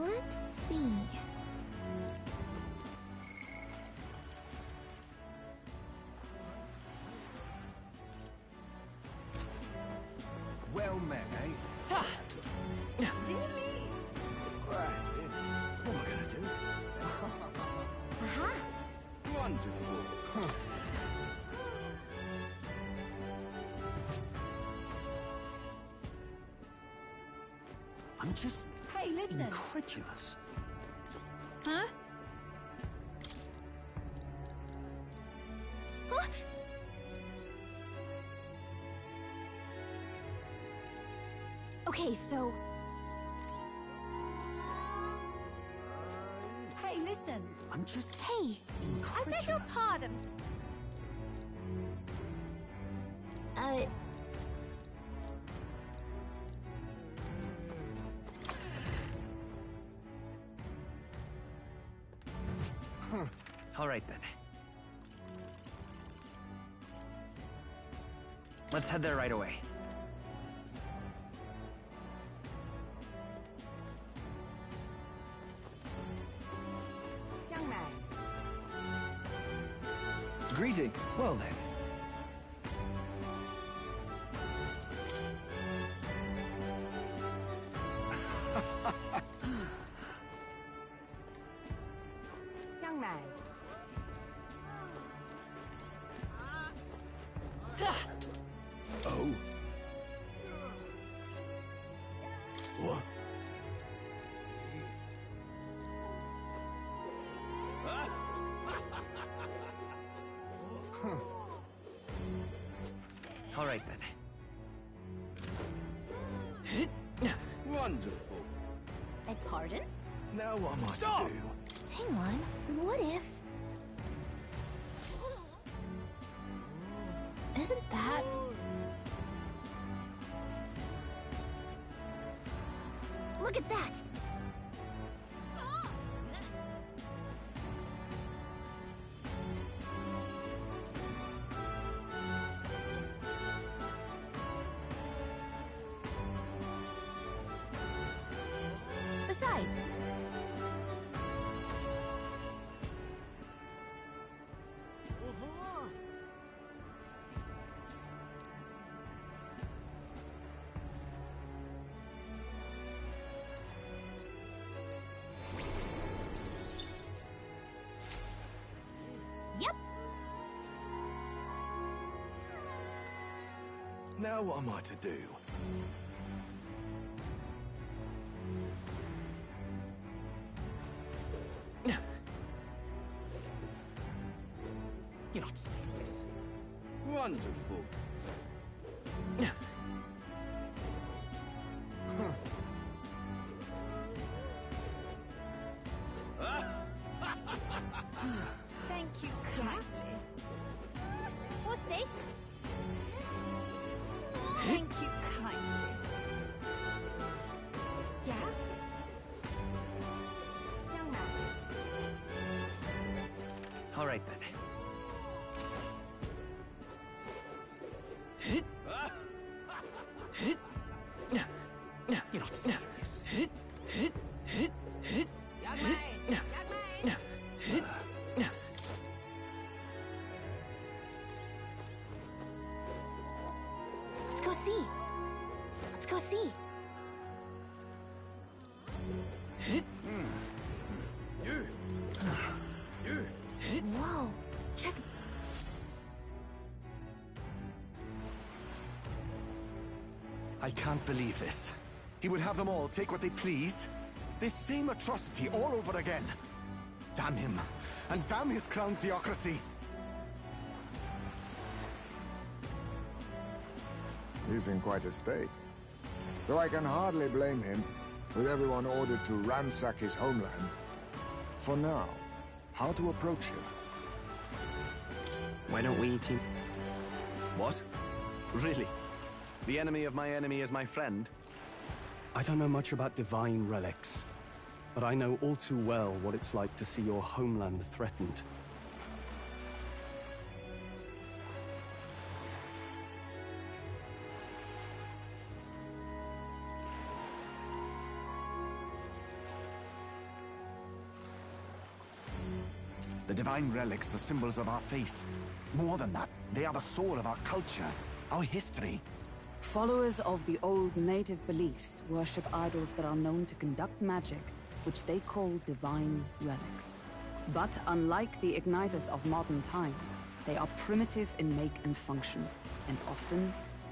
Let's see. Well met, eh? Dear me! Splendid. What am I gonna do? Aha! Wonderful. I'm just Hey, listen! incredulous. Huh? Huh? Okay, so... Hey, listen! I'm just Hey! I beg your incredulous. pardon! Uh... All right then. Let's head there right away. Young man. Greetings. Well then. Young man. Oh. What? All right then. Wonderful. Beg pardon? Now what am I Stop! to do? Hang on. What if... Isn't that... Look at that! Besides... Yep! Now what am I to do? You're not serious. Wonderful. Thank you kindly. What's this? Thank you kindly. Yeah? Young man. All right then. You're not serious. Young man! Young man! Let's go see! Let's go see! You. You. Whoa! Check... I can't believe this. He would have them all take what they please? This same atrocity all over again. Damn him. And damn his crown theocracy. He's in quite a state. Though I can hardly blame him, with everyone ordered to ransack his homeland. For now, how to approach him? Why don't we team? What? Really? The enemy of my enemy is my friend? I don't know much about divine relics, but I know all too well what it's like to see your homeland threatened. The divine relics are symbols of our faith. More than that, they are the soul of our culture, our history. Followers of the old native beliefs worship idols that are known to conduct magic, which they call divine relics. But unlike the igniters of modern times, they are primitive in make and function, and often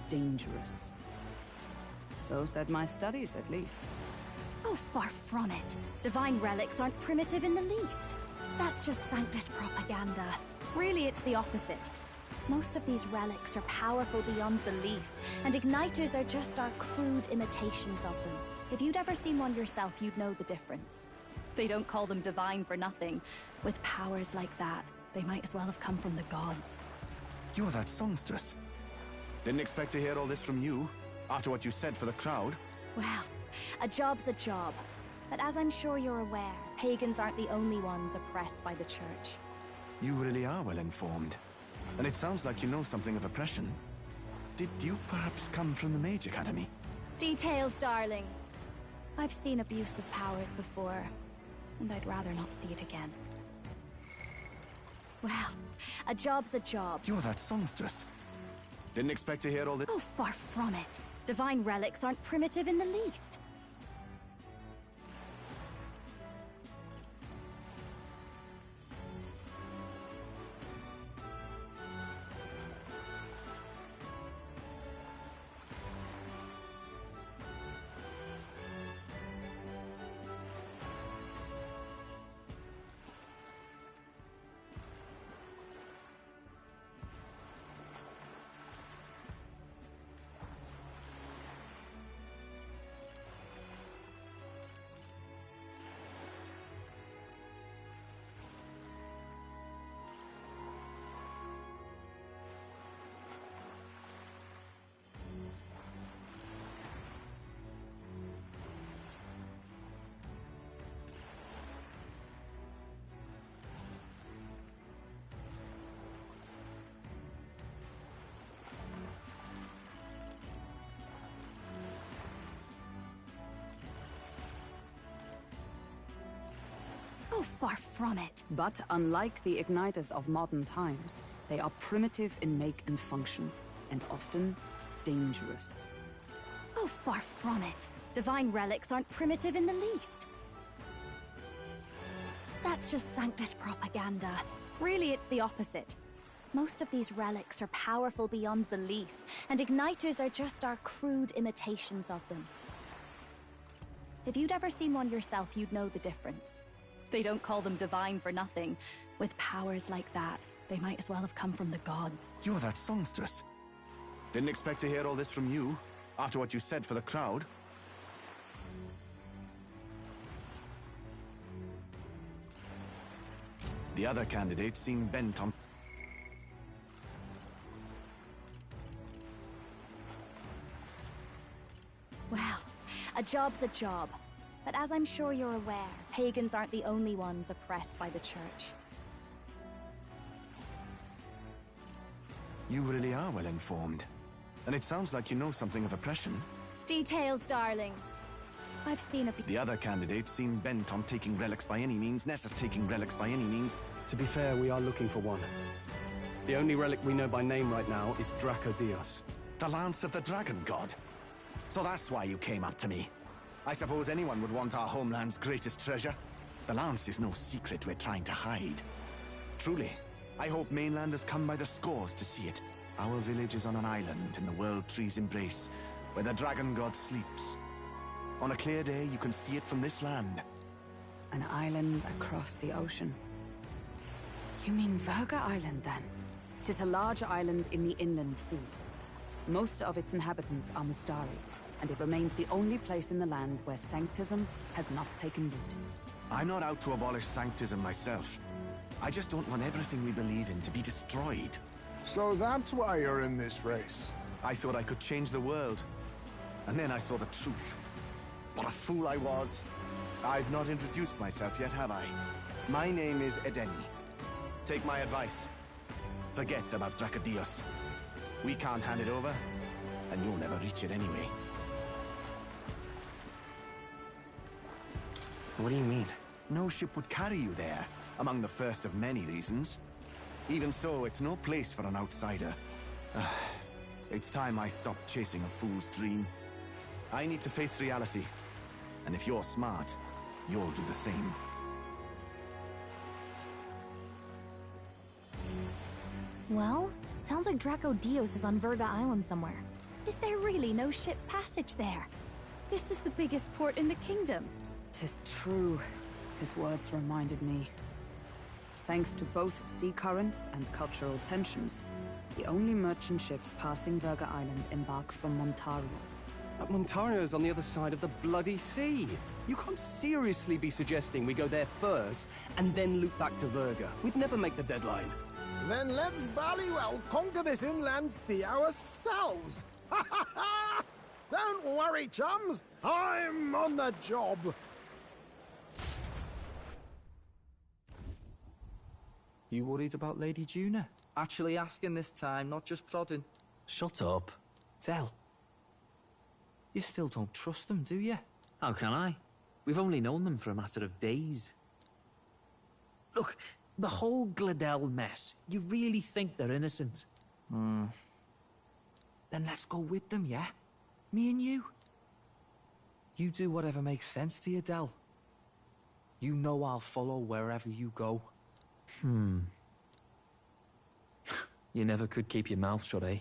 dangerous. So said my studies, at least. Oh, far from it. Divine relics aren't primitive in the least. That's just Sanctus propaganda. Really, it's the opposite. Most of these relics are powerful beyond belief, and igniters are just our crude imitations of them. If you'd ever seen one yourself, you'd know the difference. They don't call them divine for nothing. With powers like that, they might as well have come from the gods. You're that songstress. Didn't expect to hear all this from you, after what you said for the crowd. Well, a job's a job. But as I'm sure you're aware, pagans aren't the only ones oppressed by the church. You really are well informed. And it sounds like you know something of oppression. Did you perhaps come from the Mage Academy? Details, darling. I've seen abuse of powers before, and I'd rather not see it again. Well, a job's a job. You're that songstress. Didn't expect to hear all this. Oh, far from it. Divine relics aren't primitive in the least. Oh, far from it. But unlike the igniters of modern times, they are primitive in make and function, and often dangerous. Oh, far from it. Divine relics aren't primitive in the least. That's just Sanctus propaganda. Really, it's the opposite. Most of these relics are powerful beyond belief, and igniters are just our crude imitations of them. If you'd ever seen one yourself, you'd know the difference. They don't call them divine for nothing. With powers like that, they might as well have come from the gods. You're that songstress. Didn't expect to hear all this from you, after what you said for the crowd. The other candidates seem bent on... Well, a job's a job. But as I'm sure you're aware, pagans aren't the only ones oppressed by the church. You really are well informed. And it sounds like you know something of oppression. Details, darling. I've seen a... The other candidates seem bent on taking relics by any means necessary. To be fair, we are looking for one. The only relic we know by name right now is Dracodios. The Lance of the Dragon God. So that's why you came up to me. I suppose anyone would want our homeland's greatest treasure. The Lance is no secret we're trying to hide. Truly, I hope mainlanders come by the scores to see it. Our village is on an island in the World Tree's embrace, where the Dragon God sleeps. On a clear day, you can see it from this land. An island across the ocean. You mean Verga Island, then? 'Tis a large island in the inland sea. Most of its inhabitants are Mustari, and it remains the only place in the land where Sanctism has not taken root. I'm not out to abolish Sanctism myself. I just don't want everything we believe in to be destroyed. So that's why you're in this race. I thought I could change the world. And then I saw the truth. What a fool I was. I've not introduced myself yet, have I? My name is Edeni. Take my advice. Forget about Dracodios. We can't hand it over, and you'll never reach it anyway. What do you mean? No ship would carry you there. among the first of many reasons. Even so, it's no place for an outsider. It's time I stopped chasing a fool's dream. I need to face reality. And if you're smart, you'll do the same. Well, sounds like Draco Dios is on Verga Island somewhere. Is there really no ship passage there? This is the biggest port in the kingdom. 'Tis true. His words reminded me. Thanks to both sea currents and cultural tensions, the only merchant ships passing Verga Island embark from Montario. But Montario's on the other side of the bloody sea. You can't seriously be suggesting we go there first and then loop back to Verga. We'd never make the deadline. Then let's bally well conquer this inland sea ourselves! Ha ha ha! Don't worry, chums! I'm on the job! You worried about Lady Juna? Actually asking this time, not just prodding. Shut up. Tell. You still don't trust them, do you? How can I? We've only known them for a matter of days. Look, the whole Gladell mess, you really think they're innocent? Then let's go with them, yeah? Me and you. You do whatever makes sense to you, Del. You know I'll follow wherever you go. You never could keep your mouth shut, eh?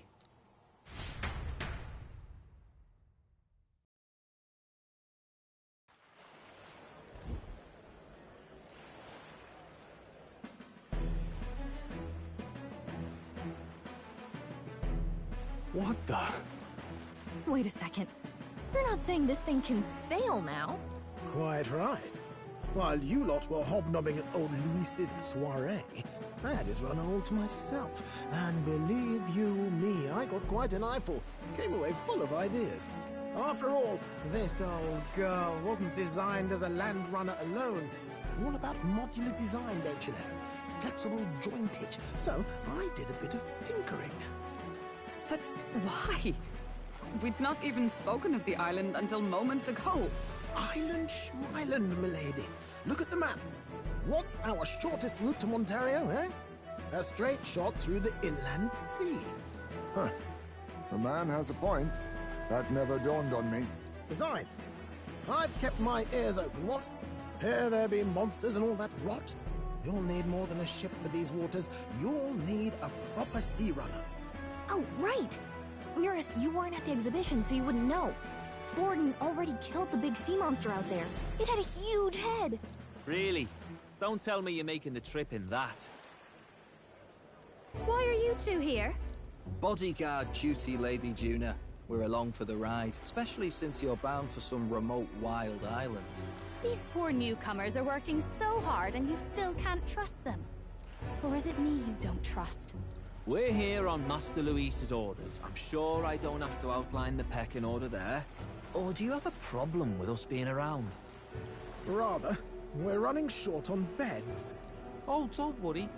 What the? Wait a second. You're not saying this thing can sail now? Quite right. While you lot were hobnobbing at old Luis's soiree, I had it run all to myself. And believe you me, I got quite an eyeful. Came away full of ideas. After all, this old girl wasn't designed as a land runner alone. All about modular design, don't you know? Flexible jointage. So I did a bit of tinkering. But why? We'd not even spoken of the island until moments ago. Island Schmyland, milady. Look at the map. What's our shortest route to Montario, eh? A straight shot through the inland sea. Huh. The man has a point. That never dawned on me. Besides, I've kept my ears open, what? Here there be monsters and all that rot. You'll need more than a ship for these waters. You'll need a proper sea runner. Oh, right! Mirus, you weren't at the exhibition, so you wouldn't know. Forden already killed the big sea monster out there. It had a huge head. Really? Don't tell me you're making the trip in that. Why are you two here? Bodyguard duty, Lady Juna. We're along for the ride, especially since you're bound for some remote wild island. These poor newcomers are working so hard and you still can't trust them. Or is it me you don't trust? We're here on Master Luis's orders. I'm sure I don't have to outline the pecking order there. Or do you have a problem with us being around? Rather, we're running short on beds. Oh, don't worry.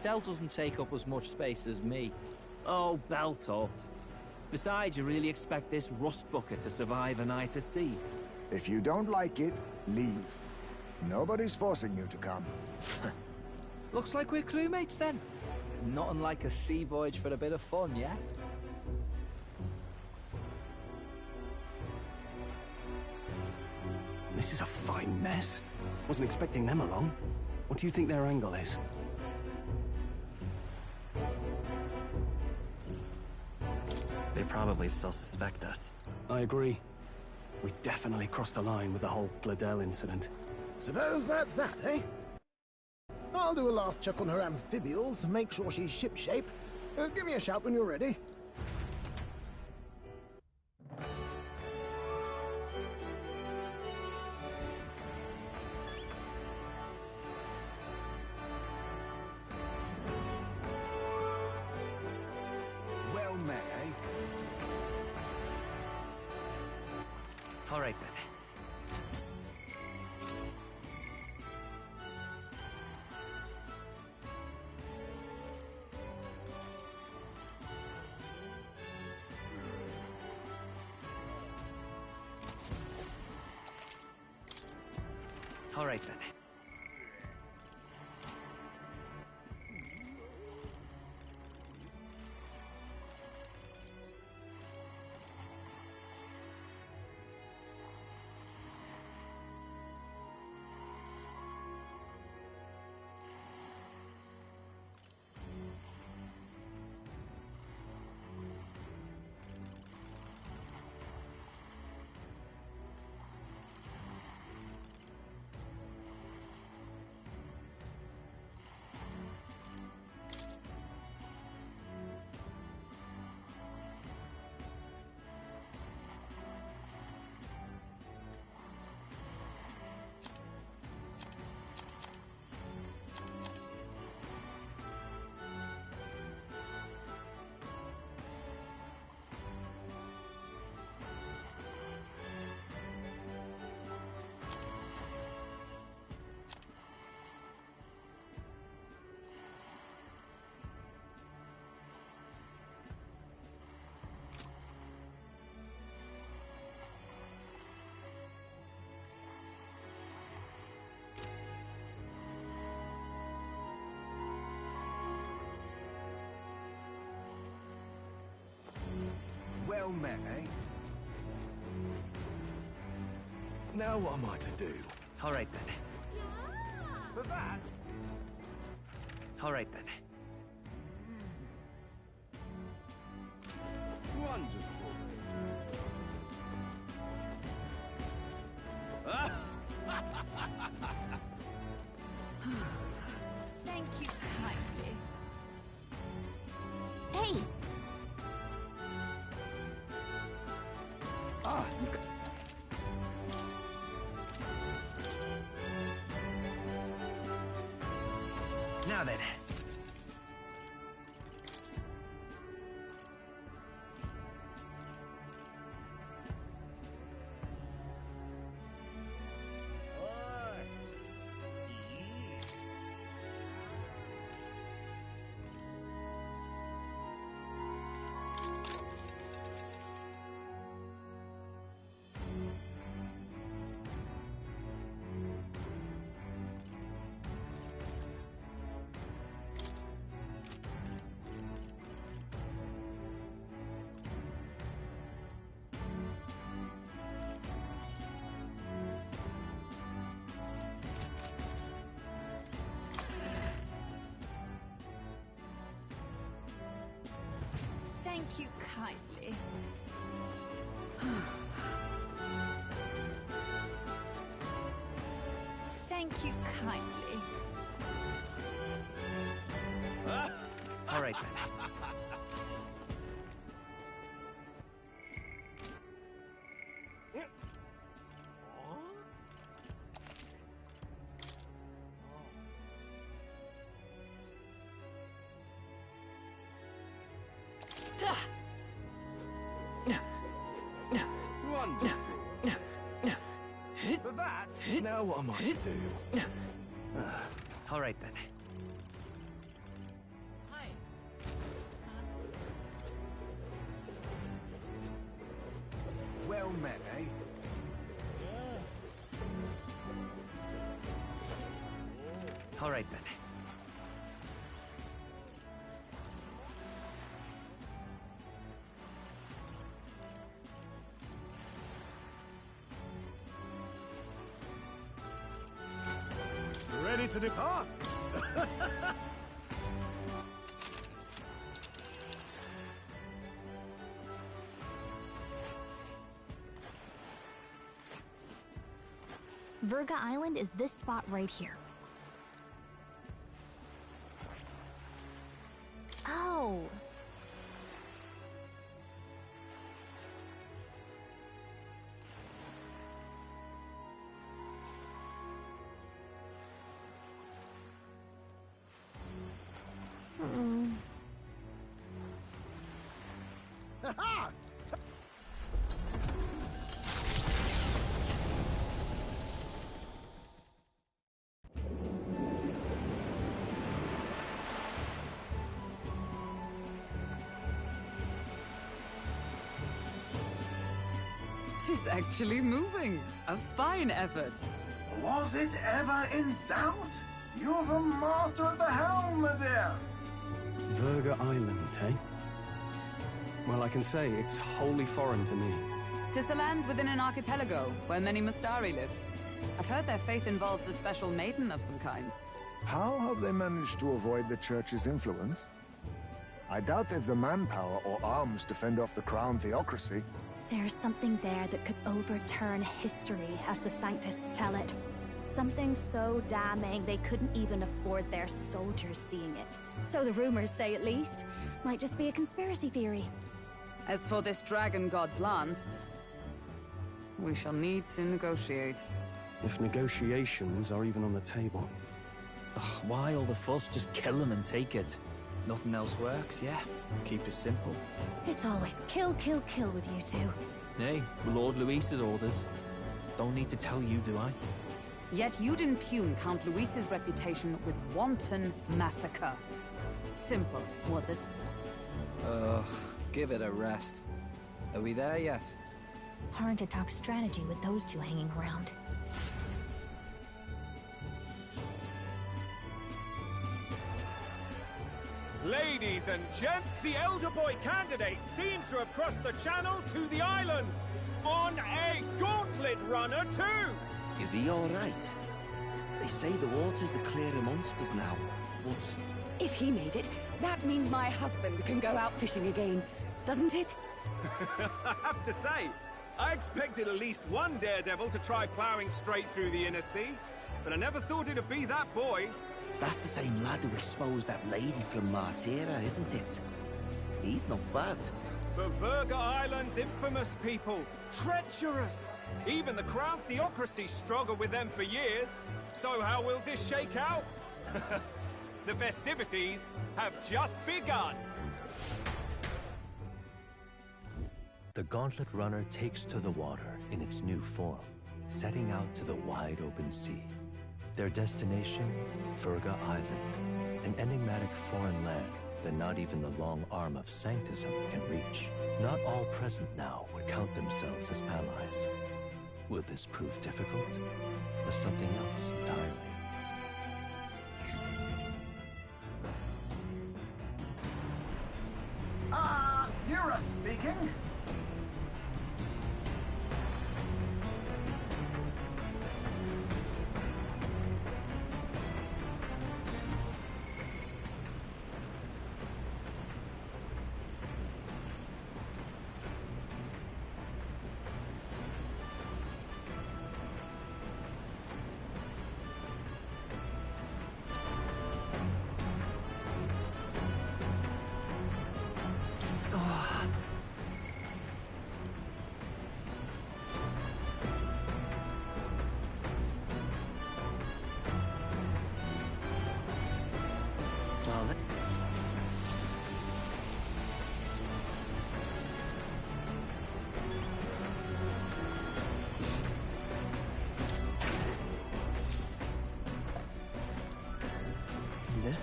Del doesn't take up as much space as me. Oh, belt up. Besides, you really expect this rust bucket to survive a night at sea? If you don't like it, leave. Nobody's forcing you to come. Looks like we're crewmates then. Not unlike a sea voyage for a bit of fun, yeah? This is a fine mess. Wasn't expecting them along. What do you think their angle is? They probably still suspect us. I agree. We definitely crossed a line with the whole Gladell incident. Suppose that's that, eh? I'll do a last check on her amphibials, make sure she's shipshape. Give me a shout when you're ready. Well met, eh? All right, then. All right, then. Well met, eh? Now what am I to do? All right then. But that... All right then. Wonderful. Thank you kindly. Hey! Ah, you've got... Now then. Thank you kindly. Thank you kindly. All right then. Wonderful. But that... Now what am I to do? All right then. Well met, eh? All right then. Ready to depart? Verga Island is this spot right here. Oh. Ha-ha! Tis actually moving. A fine effort. Was it ever in doubt? You're the master at the helm, my dear. Verga Island, eh? Well, I can say it's wholly foreign to me. Tis a land within an archipelago, where many Mustari live. I've heard their faith involves a special maiden of some kind. How have they managed to avoid the Church's influence? I doubt they've the manpower or arms to fend off the crown theocracy. There's something there that could overturn history, as the Sanctists tell it. Something so damning they couldn't even afford their soldiers seeing it. So the rumors say, at least. Might just be a conspiracy theory. As for this dragon god's lance, we shall need to negotiate. If negotiations are even on the table. Ugh, why all the fuss? Just kill them and take it. Nothing else works, yeah. Keep it simple. It's always kill, kill, kill with you two. Hey, Lord Luis's orders. Don't need to tell you, do I? Yet you'd impugn Count Luis's reputation with wanton massacre. Simple, was it? Ugh, give it a rest. Are we there yet? Hard to talk strategy with those two hanging around. Ladies and gent, the elder boy candidate seems to have crossed the channel to the island on a gauntlet runner too. Is he all right? They say the waters are clear amongst us now, but... If he made it, that means my husband can go out fishing again, doesn't it? I have to say, I expected at least one daredevil to try ploughing straight through the inner sea, but I never thought it'd be that boy. That's the same lad who exposed that lady from Martira, isn't it? He's not bad. But Verga Island's infamous people. Treacherous! Even the Crown Theocracy struggled with them for years. So how will this shake out? The festivities have just begun. The Gauntlet Runner takes to the water in its new form, setting out to the wide open sea. Their destination, Verga Island, an enigmatic foreign land that not even the long arm of Sanctism can reach. Not all present now would count themselves as allies. Will this prove difficult, or something else entirely? Yura speaking. This?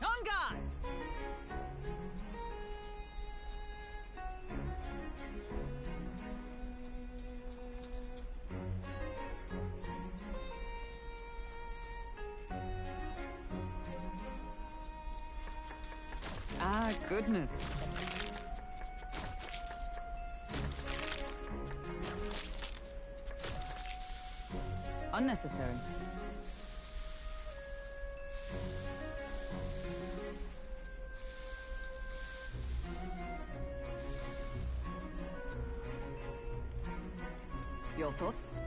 On guard! Ah, goodness. Unnecessary. Your thoughts?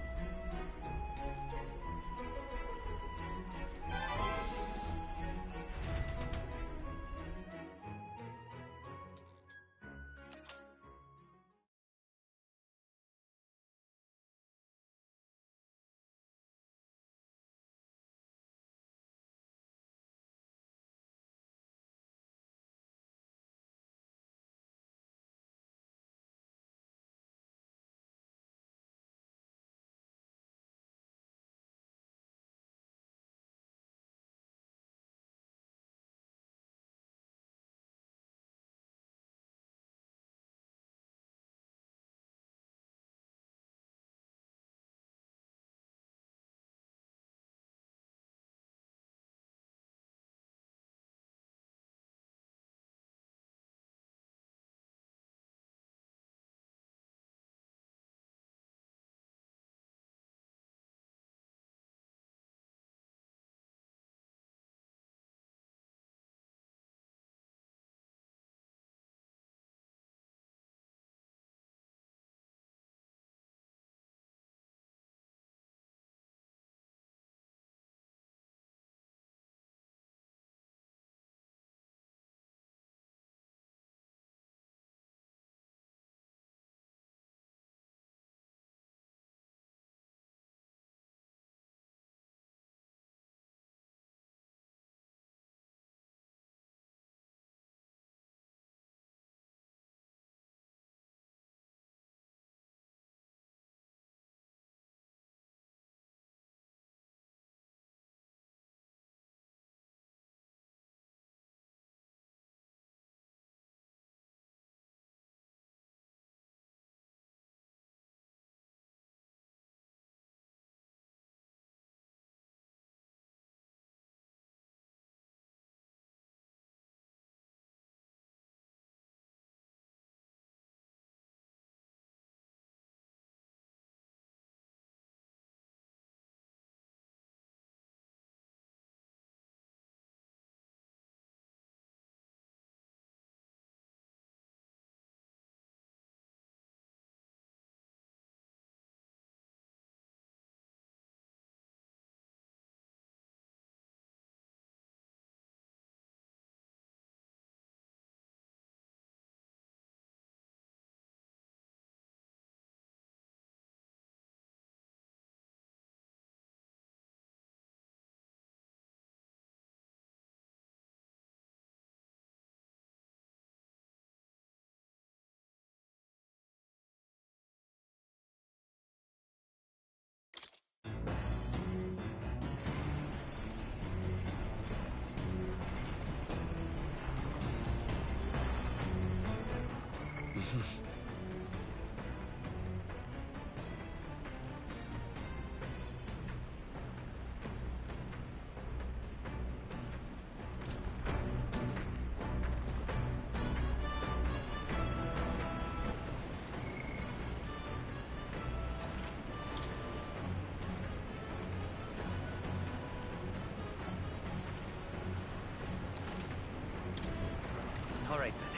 All right, then.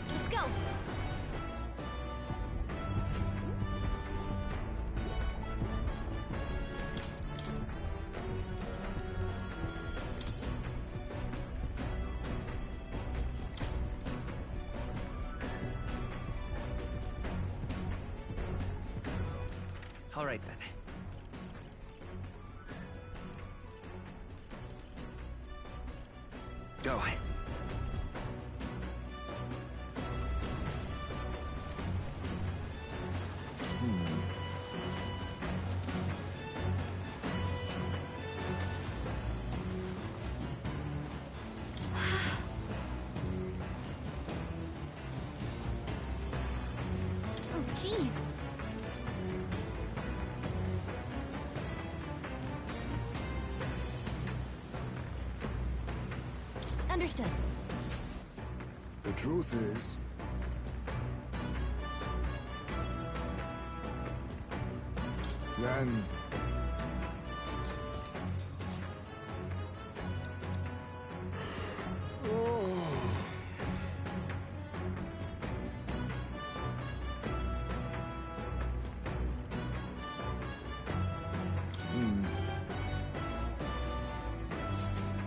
Let's go! All right, then. Go. Oh, jeez! Understood. The truth is, then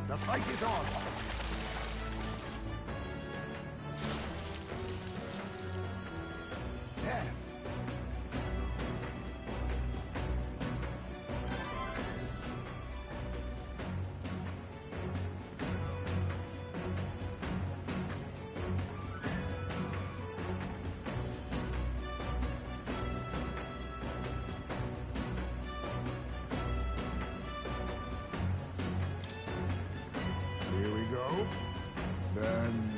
The fight is on! there. Here we go. Then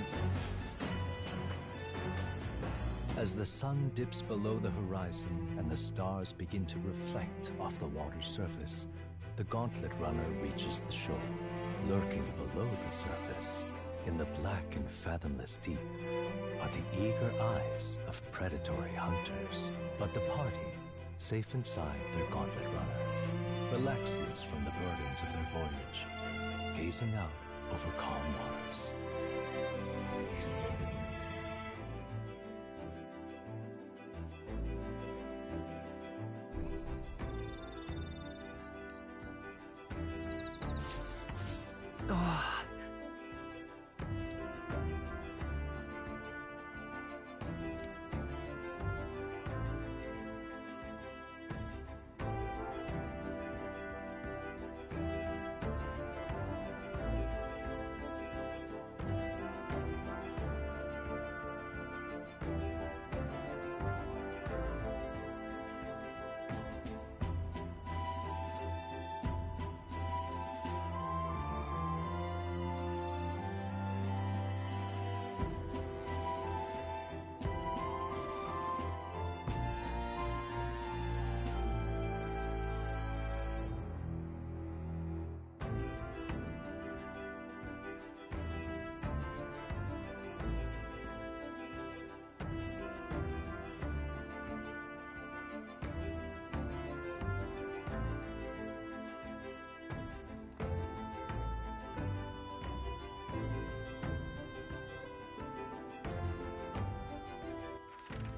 As the sun dips below the horizon and the stars begin to reflect off the water's surface, the Gauntlet Runner reaches the shore. Lurking below the surface, in the black and fathomless deep, are the eager eyes of predatory hunters. But the party, safe inside their Gauntlet Runner, relaxes from the burdens of their voyage, gazing out over calm waters. Oh.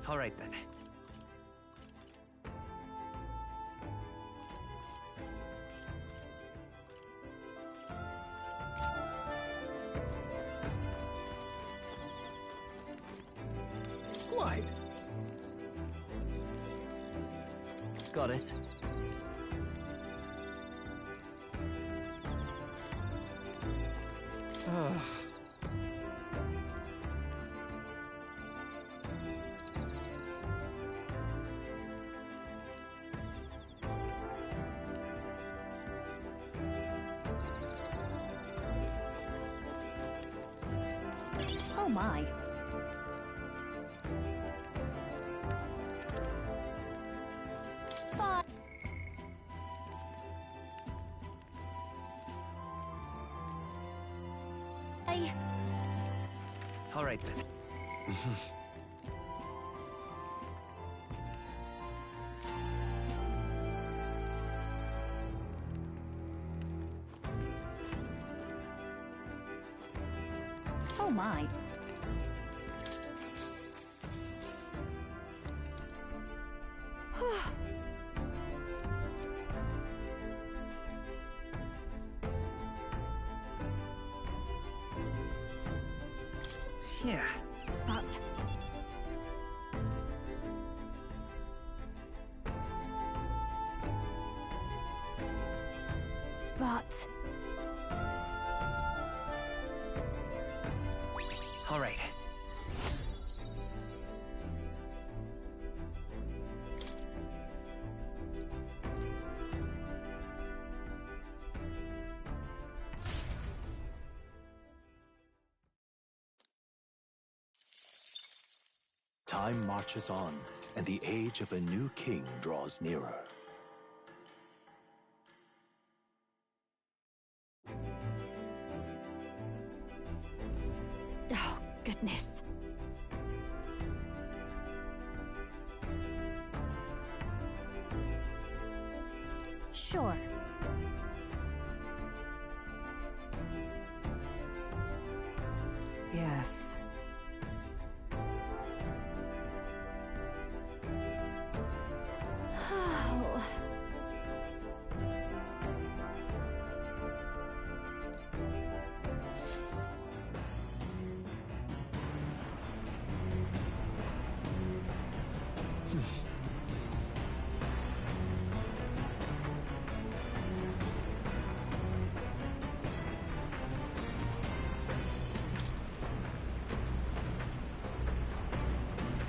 All right, then. Quite. Got it. Ugh. Oh my. Bye. Bye. All right then. Oh my. Yeah. But... But... All right. Time marches on, and the age of a new king draws nearer. Oh, goodness. Sure. Yes. Oh.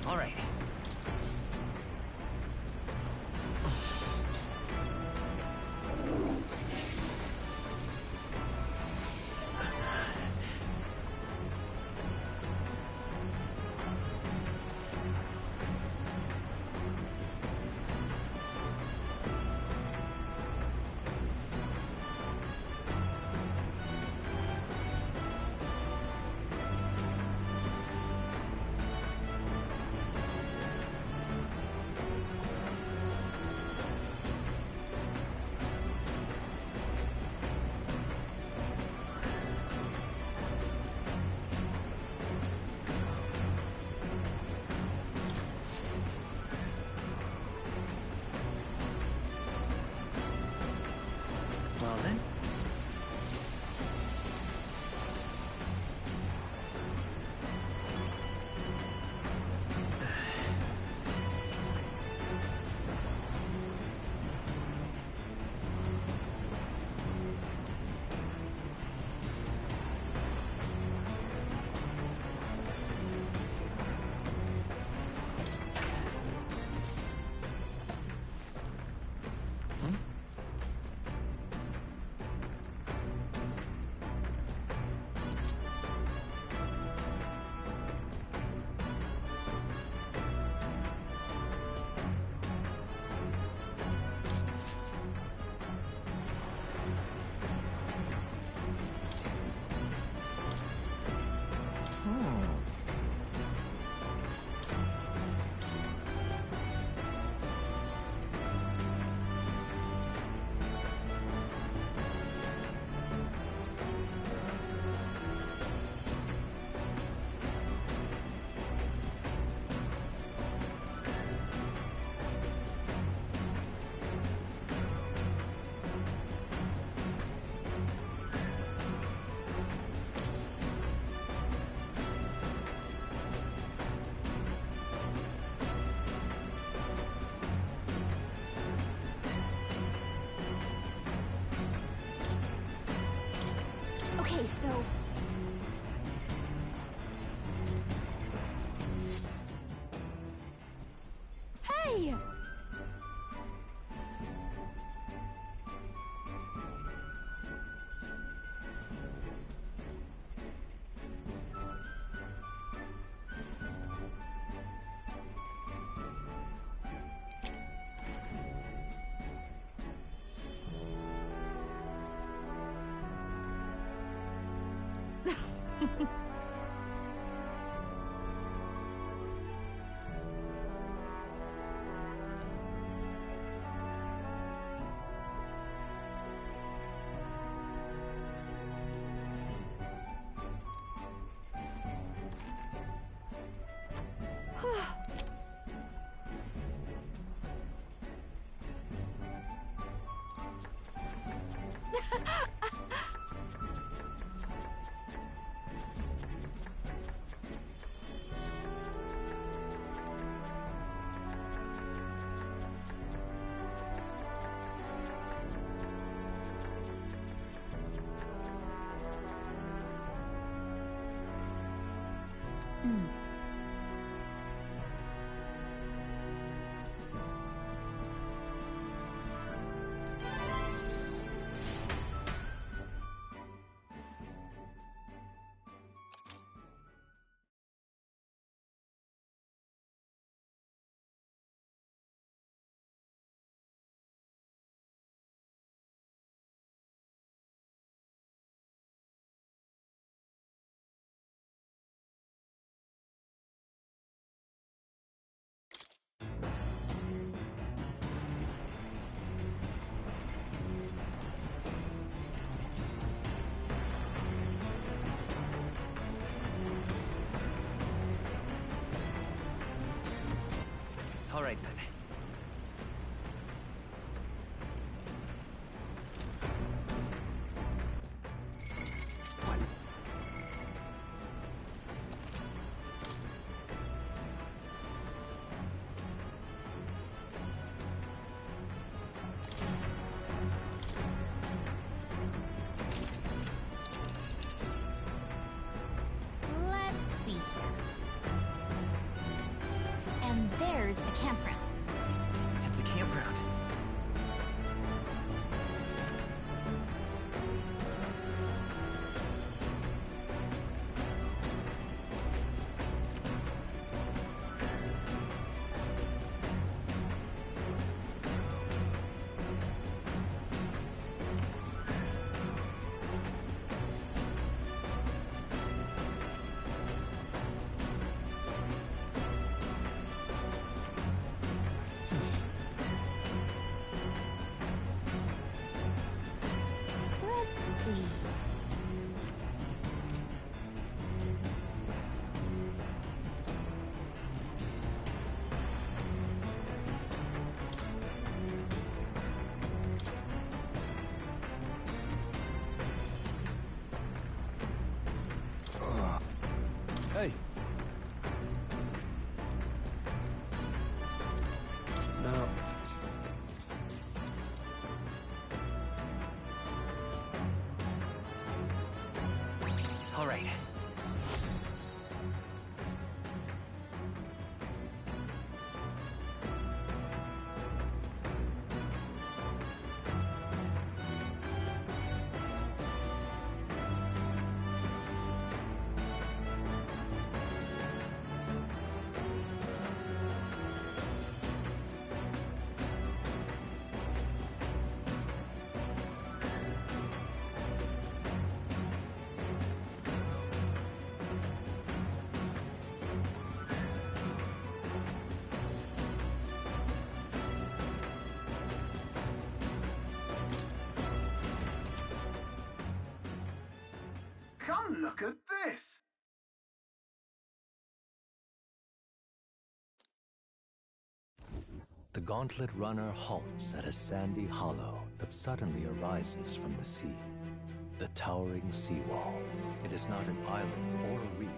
All right. Well then. Okay, so... Hey! All right, then. Let's see here. And there's a campground. It's a campground. Let's see. Hey. Now. All right. Come look at this! The gauntlet runner halts at a sandy hollow that suddenly arises from the sea. The towering seawall. It is not an island or a reef,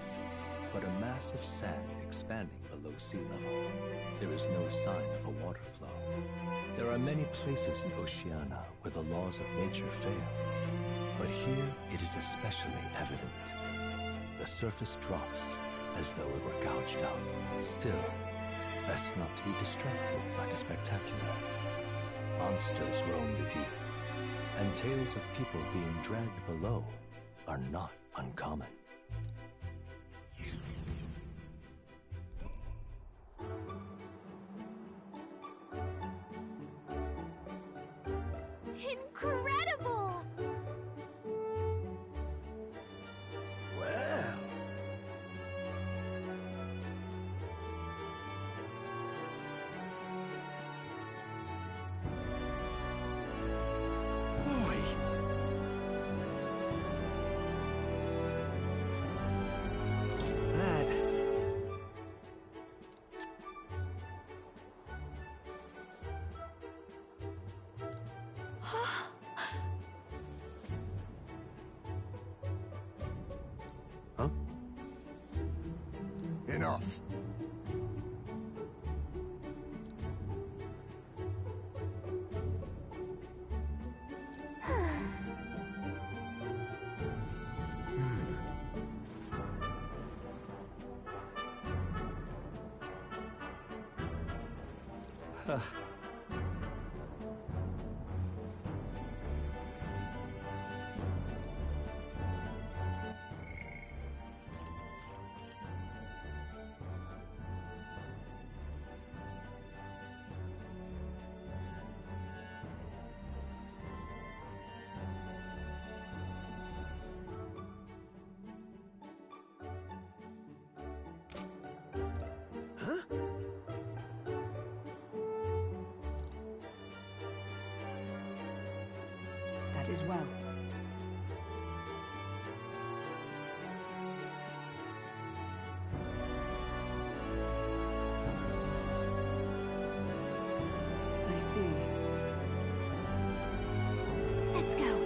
but a mass of sand expanding below sea level. There is no sign of a water flow. There are many places in Oceania where the laws of nature fail, but here it is especially evident. The surface drops as though it were gouged out. Still, best not to be distracted by the spectacular. Monsters roam the deep, and tales of people being dragged below are not uncommon. Incredible! Well, Huh? Enough. That is well. I see. Let's go.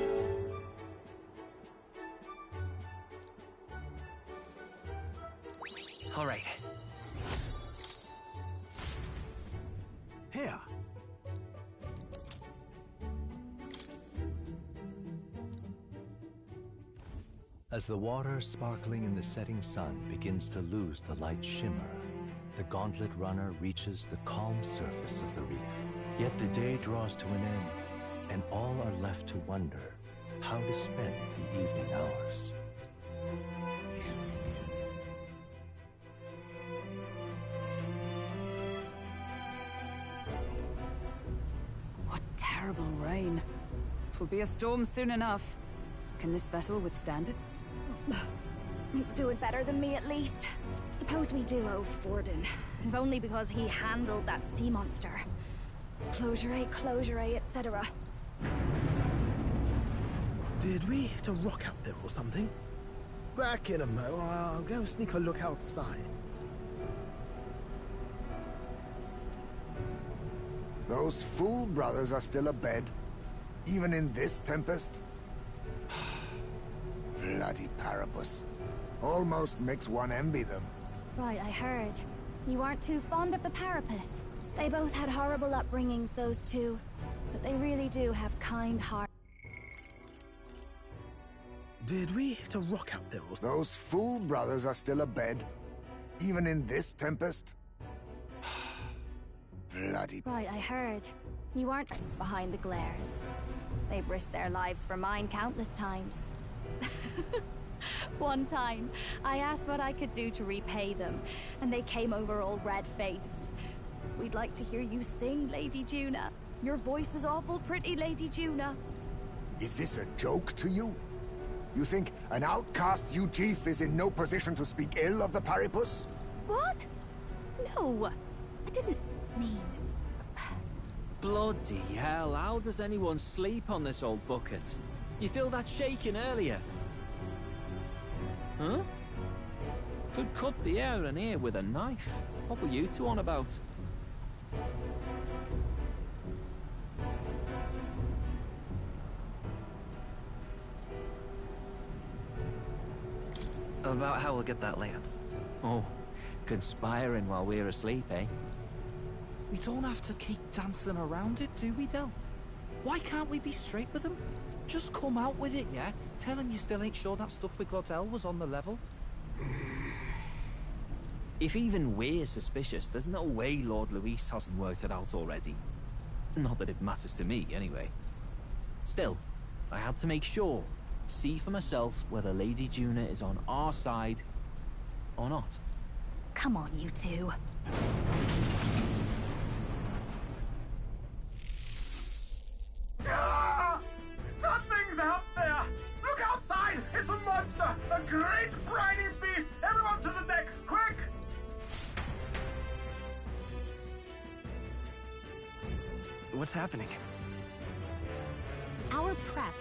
All right. Here. As the water sparkling in the setting sun begins to lose the light shimmer, the gauntlet runner reaches the calm surface of the reef. Yet the day draws to an end, and all are left to wonder how to spend the evening hours. What terrible rain. Twill be a storm soon enough. Can this vessel withstand it? It's doing better than me, at least. Suppose we do owe Forden, if only because he handled that sea monster. Closure, etc. Did we hit a rock out there or something? Back in a mo. I'll go sneak a look outside. Those fool brothers are still abed, even in this tempest? Bloody Parapus. Almost makes one envy them. Right, I heard. You aren't too fond of the Parapus. They both had horrible upbringings, those two. But they really do have kind hearts. Did we hit a rock out there or... Those fool brothers are still abed, even in this tempest? Bloody... Right, I heard. You aren't behind the glares. They've risked their lives for mine countless times. One time, I asked what I could do to repay them, and they came over all red-faced. We'd like to hear you sing, Lady Juna. Your voice is awful pretty, Lady Juna. Is this a joke to you? You think an outcast Ujeef is in no position to speak ill of the Paripus? What? No, I didn't mean... Bloody hell, how does anyone sleep on this old bucket? You feel that shaking earlier? Huh? Could cut the air in here with a knife. What were you two on about? About how we'll get that lance. Oh, conspiring while we're asleep, eh? We don't have to keep dancing around it, do we, Del? Why can't we be straight with him? Just come out with it, yeah? Tell him you still ain't sure that stuff with Glottel was on the level. If even we're suspicious, there's no way Lord Luis hasn't worked it out already. Not that it matters to me, anyway. Still, I had to make sure, see for myself whether Lady Juna is on our side or not. Come on, you two. Ah! Something's out there! Look outside! It's a monster! A great briny beast! Everyone to the deck! Quick! What's happening? Our prep.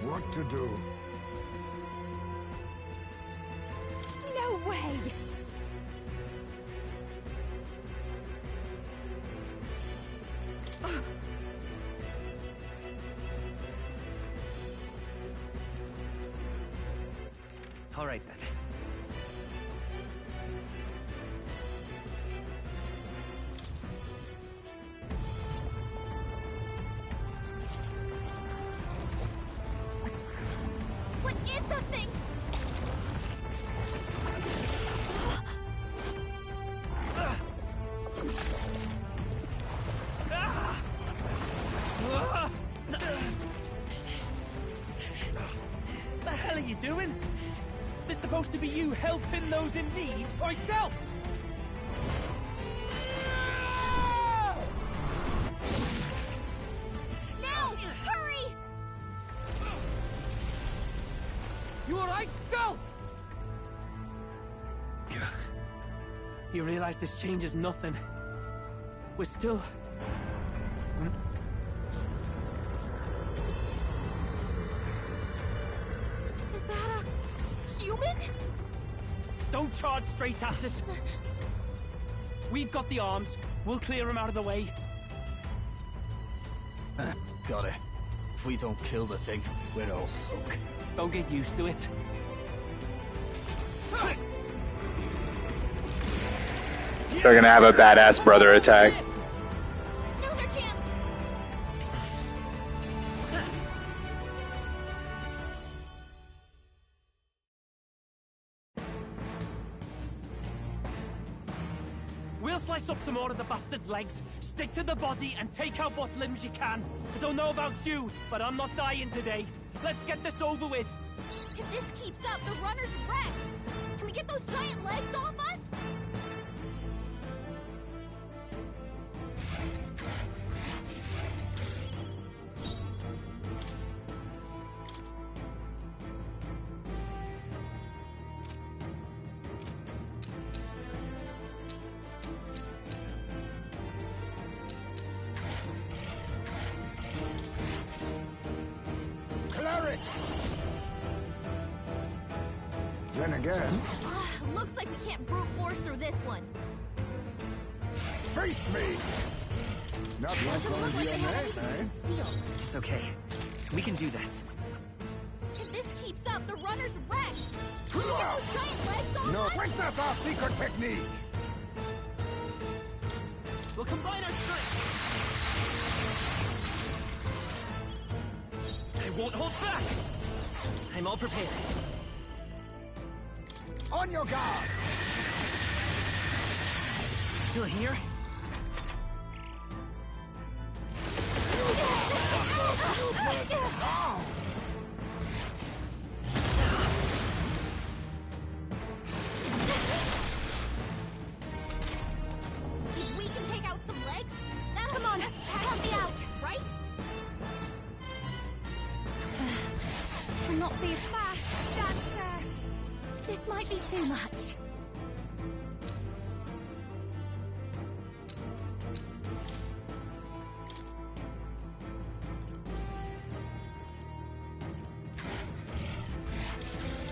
what to do. No way! All right then. What is that thing? The hell are you doing? This supposed to be you helping those in need, or help! Now! Hurry! You alright, still? You realize this changes nothing. We're still... Is that a human? Don't charge straight at it. We've got the arms. We'll clear him out of the way. Got it. If we don't kill the thing, we're all sunk. Don't get used to it. They're gonna have a badass brother attack. Now's our chance! We'll slice up some more of the bastard's legs, stick to the body, and take out what limbs you can. I don't know about you, but I'm not dying today. Let's get this over with. If this keeps up, the runner's wrecked! Can we get those giant legs off us? Cleric! Then again, Looks like we can't brute force through this one. face me! Not like Doesn't going look to like your they have name, anything eh? we can steal. It's okay. We can do this. If this keeps up, the runner's wrecked! Can we get those giant legs off No, us? witness our secret technique! We'll combine our strength. I won't hold back. I'm all prepared. On your guard! Still here? If we can take out some legs, that'll come on, help me out, right? I'm not being fast, Dancer. This might be too much.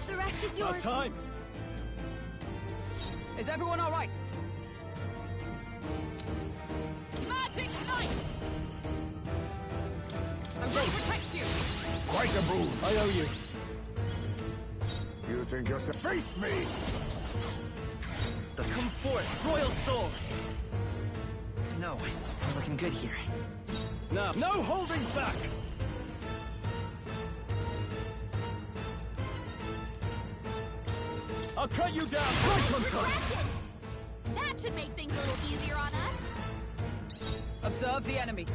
The rest is Our yours. time. Is everyone all right? Magic Knight! I'm going to protect you. Quite a boon. I owe you. You think you're face me? Come forth, Royal Soul! No, we're looking good here. No. No holding back! I'll cut you down right on time! Distracted. That should make things a little easier on us. Observe the enemy.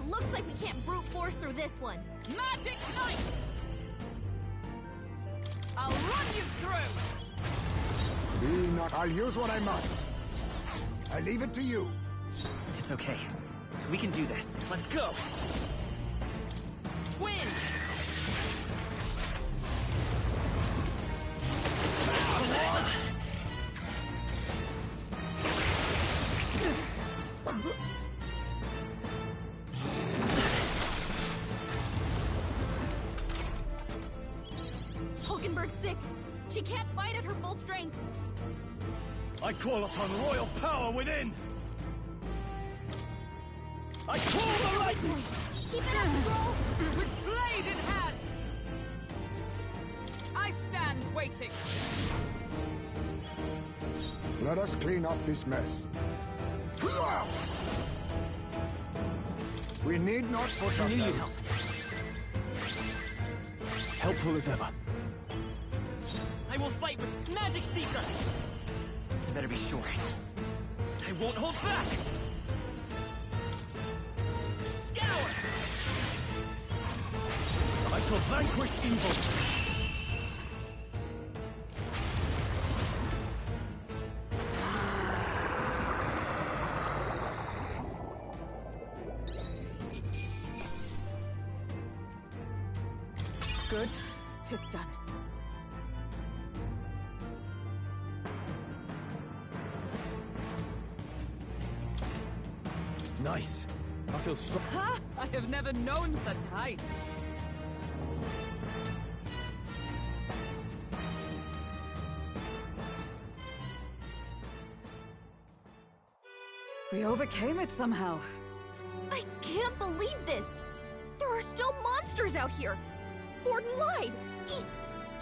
Looks like we can't brute force through this one. Magic Knight! I'll run you through! Be not. I'll use what I must. I leave it to you. It's okay. We can do this. Let's go! Win! Valkenburg's sick. She can't fight at her full strength. I call upon royal power within! I call the lightning! Keep it up, Troll! With blade in hand! I stand waiting. Let us clean up this mess. We need not push ourselves. Helpful as ever. I will fight with Magic Seeker! Better be sure. I won't hold back! Scour! I shall vanquish evil! Good. 'Tis done. Nice. I feel strong. Ha! I have never known such heights. We overcame it somehow. I can't believe this! There are still monsters out here! Forden lied!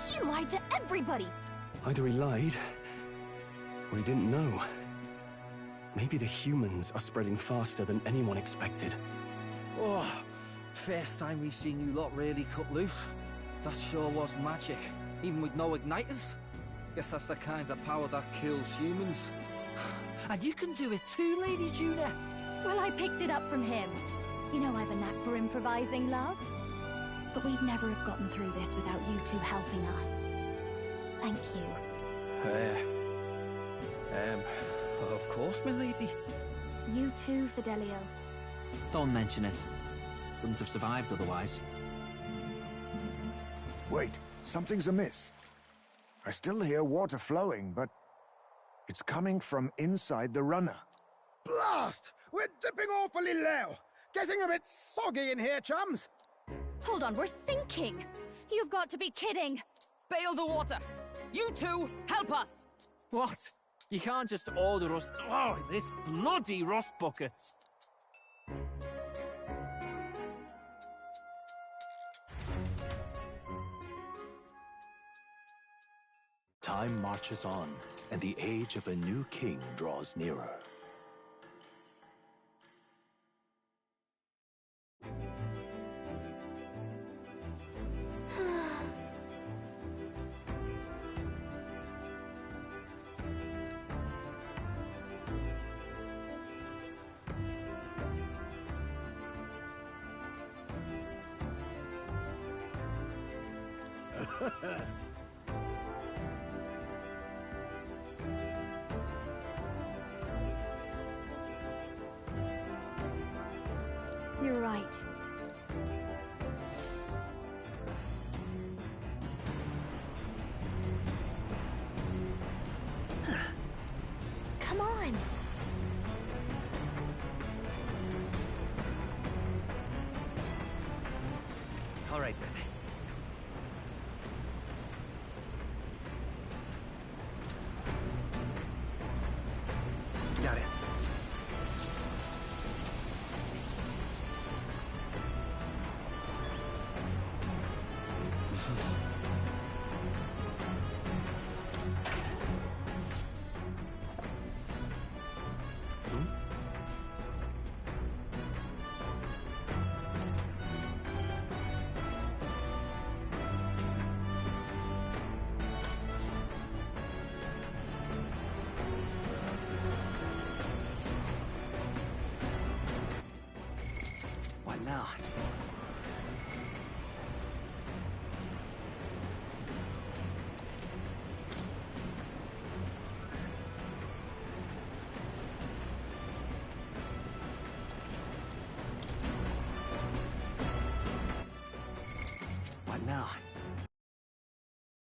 He lied to everybody! Either he lied, or he didn't know. Maybe the humans are spreading faster than anyone expected. Oh, first time we've seen you lot really cut loose. That sure was magic, even with no igniters. Guess that's the kind of power that kills humans. And you can do it too, Lady Juna. Well, I picked it up from him. You know I've a knack for improvising, love. But we'd never have gotten through this without you two helping us. Thank you. Of course, my lady. You too, Fidelio. Don't mention it. Wouldn't have survived otherwise. Wait, something's amiss. I still hear water flowing, but it's coming from inside the runner. Blast! We're dipping awfully low. Getting a bit soggy in here, chums. Hold on, we're sinking! You've got to be kidding! Bail the water! You two, help us! What? You can't just order us... Oh, this bloody rust buckets! Time marches on, and the age of a new king draws nearer. You're right. Come on!